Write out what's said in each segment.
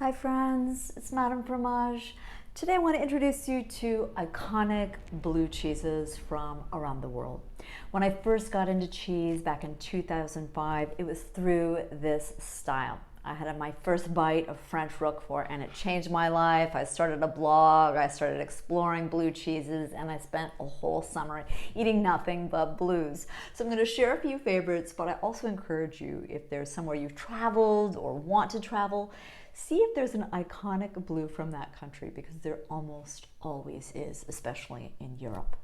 Hi friends, it's Madame Fromage. Today I want to introduce you to iconic blue cheeses from around the world. When I first got into cheese back in 2005, it was through this style. I had my first bite of French Roquefort and it changed my life. I started a blog, I started exploring blue cheeses, and I spent a whole summer eating nothing but blues. So I'm going to share a few favorites, but I also encourage you, if there's somewhere you've traveled or want to travel, see if there's an iconic blue from that country, because there almost always is, especially in Europe.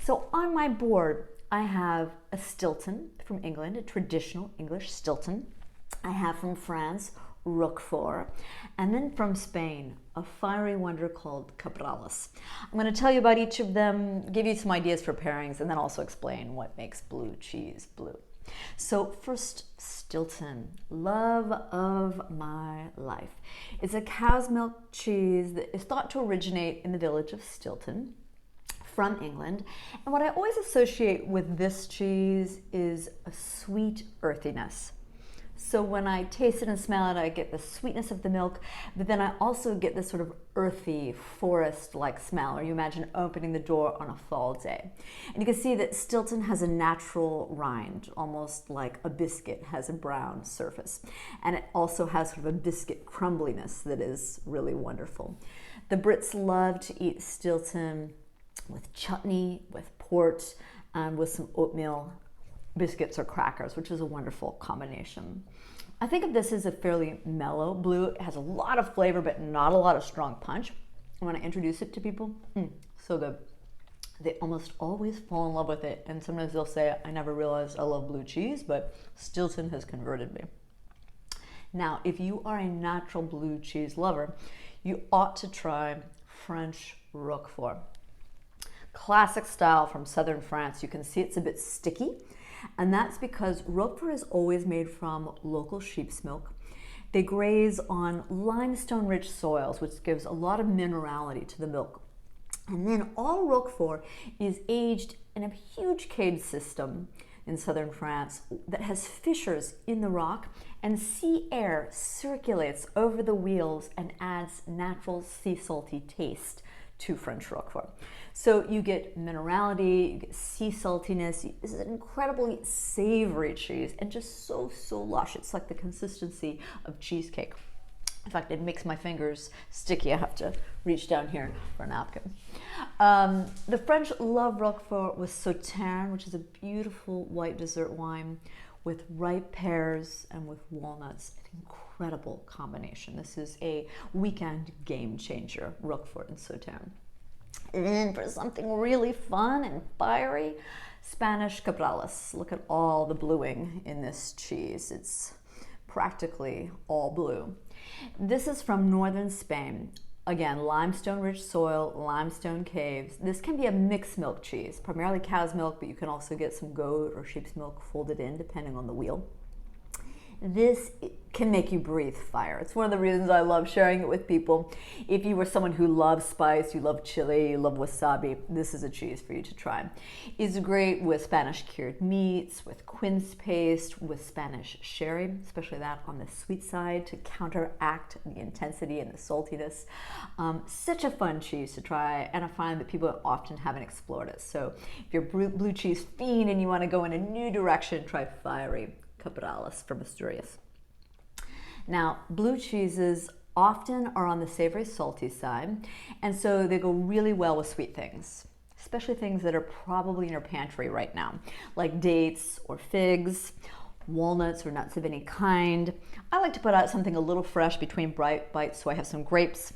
So on my board, I have a Stilton from England, a traditional English Stilton. I have from France, Roquefort, and then from Spain, a fiery wonder called Cabrales. I'm going to tell you about each of them, give you some ideas for pairings, and then also explain what makes blue cheese blue. So first, Stilton, love of my life. It's a cow's milk cheese that is thought to originate in the village of Stilton from England. And what I always associate with this cheese is a sweet earthiness. So when I taste it and smell it, I get the sweetness of the milk, but then I also get this sort of earthy, forest-like smell, or you imagine opening the door on a fall day. And you can see that Stilton has a natural rind, almost like a biscuit has a brown surface. And it also has sort of a biscuit crumbliness that is really wonderful. The Brits love to eat Stilton with chutney, with port, and with some oatmeal biscuits or crackers, which is a wonderful combination. I think of this as a fairly mellow blue. It has a lot of flavor, but not a lot of strong punch. When I introduce it to people, so good. They almost always fall in love with it, and sometimes they'll say, I never realized I love blue cheese, but Stilton has converted me. Now, if you are a natural blue cheese lover, you ought to try French Roquefort. Classic style from southern France. You can see it's a bit sticky, and that's because Roquefort is always made from local sheep's milk. They graze on limestone-rich soils, which gives a lot of minerality to the milk. And then all Roquefort is aged in a huge cave system in southern France that has fissures in the rock, and sea air circulates over the wheels and adds natural sea salty taste to French Roquefort. So you get minerality, you get sea saltiness. This is an incredibly savory cheese and just so lush. It's like the consistency of cheesecake. In fact, it makes my fingers sticky. I have to reach down here for a napkin. The French love Roquefort with Sauterne, which is a beautiful white dessert wine with ripe pears and with walnuts. An incredible combination. This is a weekend game changer, Roquefort and Sauterne. And then for something really fun and fiery, Spanish Cabrales. Look at all the bluing in this cheese. It's practically all blue. This is from northern Spain. Again, limestone-rich soil, limestone caves. This can be a mixed milk cheese, primarily cow's milk, but you can also get some goat or sheep's milk folded in, depending on the wheel. This can make you breathe fire. It's one of the reasons I love sharing it with people. If you were someone who loves spice, you love chili, you love wasabi, this is a cheese for you to try. It's great with Spanish cured meats, with quince paste, with Spanish sherry, especially that on the sweet side to counteract the intensity and the saltiness. Such a fun cheese to try, and I find that people often haven't explored it. So if you're a blue cheese fiend and you want to go in a new direction, try fiery Cabralis from Asturias. Now, blue cheeses often are on the savory salty side, and so they go really well with sweet things, especially things that are probably in your pantry right now, like dates or figs, walnuts or nuts of any kind. I like to put out something a little fresh between bright bites, so I have some grapes,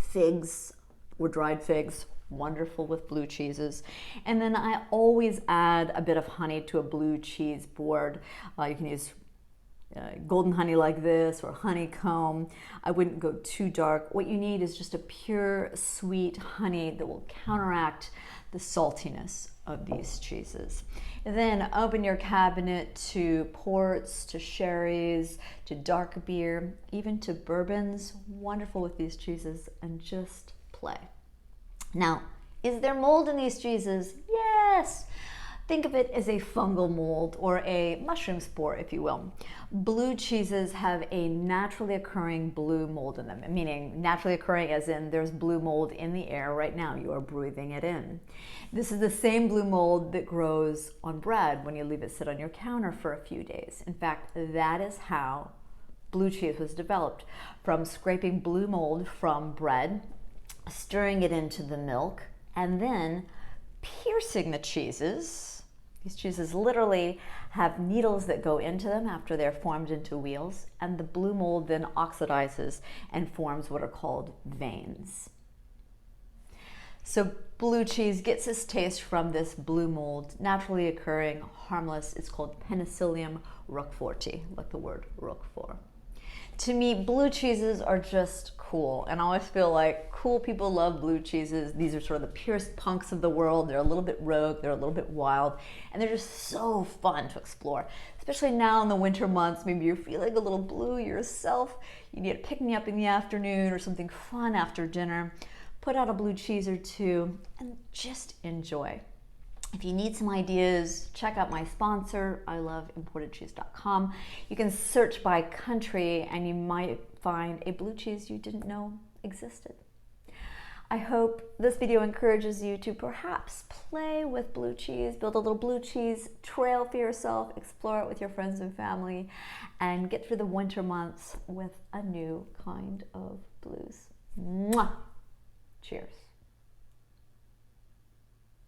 figs or dried figs, wonderful with blue cheeses. And then I always add a bit of honey to a blue cheese board. You can use golden honey like this or honeycomb. I wouldn't go too dark. What you need is just a pure sweet honey that will counteract the saltiness of these cheeses. And then open your cabinet to ports, to sherries, to dark beer, even to bourbons. Wonderful with these cheeses, and just play. Now, is there mold in these cheeses? Yes. Think of it as a fungal mold or a mushroom spore, if you will. Blue cheeses have a naturally occurring blue mold in them, meaning naturally occurring as in there's blue mold in the air right now. You are breathing it in. This is the same blue mold that grows on bread when you leave it sit on your counter for a few days. In fact, that is how blue cheese was developed, from scraping blue mold from bread, stirring it into the milk, and then piercing the cheeses. These cheeses literally have needles that go into them after they're formed into wheels, and the blue mold then oxidizes and forms what are called veins. So blue cheese gets its taste from this blue mold, naturally occurring, harmless. It's called Penicillium roqueforti, like the word Roquefort. To me, blue cheeses are just cool, and I always feel like cool people love blue cheeses. These are sort of the purest punks of the world. They're a little bit rogue, they're a little bit wild, and they're just so fun to explore. Especially now in the winter months, maybe you're feeling a little blue yourself. You need to pick me up in the afternoon or something fun after dinner. Put out a blue cheese or two and just enjoy. If you need some ideas, check out my sponsor, iloveimportedcheese.com. You can search by country and you might find a blue cheese you didn't know existed. I hope this video encourages you to perhaps play with blue cheese, build a little blue cheese trail for yourself, explore it with your friends and family, and get through the winter months with a new kind of blues. Mwah! Cheers.